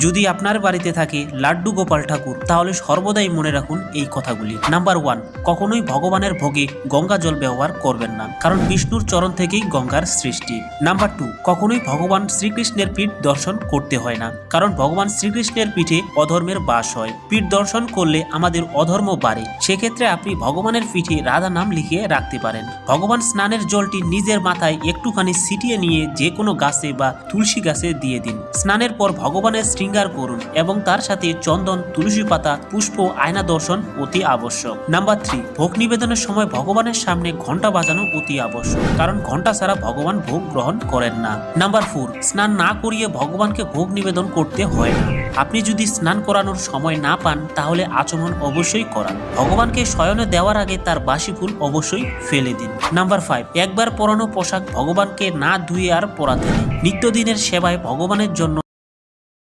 যদি আপনার বাড়িতে থাকে লাড্ডু গোপাল ঠাকুর তাহলে সর্বদাই মনে রাখুন এই কথাগুলি। নাম্বার 1, কখনোই ভগবানের ভোগে গঙ্গা জল ব্যবহার করবেন না, কারণ বিষ্ণুর চরণ থেকেই গঙ্গার সৃষ্টি। নাম্বার 2, কখনোই ভগবান শ্রীকৃষ্ণের পীঠ দর্শন করতে হয় না, কারণ ভগবান শ্রীকৃষ্ণের পীঠে অধর্মের বাস হয়। পীঠ দর্শন করলে আমাদের অধর্ম বাড়ে। সেক্ষেত্রে আপনি ভগবানের পিঠে রাধা নাম লিখিয়ে রাখতে পারেন। ভগবান স্নানের জলটি নিজের মাথায় একটুখানি ছিটিয়ে নিয়ে যে কোনো গাছে বা তুলসী গাছে দিয়ে দিন। স্নানের পর ভগবানের শৃঙ্গার করুন এবং তার সাথে চন্দন, তুলসী পাতা, পুষ্প, আয়না দর্শন অতি আবশ্যক। নাম্বার 3, ভোগ নিবেদনের সময় ভগবানের সামনে ঘন্টা বাজানো অতি আবশ্যক, কারণ ঘন্টা ছাড়া ভগবান ভোগ গ্রহণ করেন না। নাম্বার 4, স্নান না করিয়ে ভগবানকে ভোগ নিবেদন করতে হয় না। আপনি যদি স্নান করানোর সময় না পান তাহলে আচমন অবশ্যই করান। ভগবানকে শয়নে দেওয়ার আগে তার বাসি ফুল অবশ্যই ফেলে দিন। নাম্বার 5, একবার পরানো পোশাক ভগবানকে না ধুয়ে আর পরাতে নেই। নিত্যদিনের সেবায় ভগবানের জন্য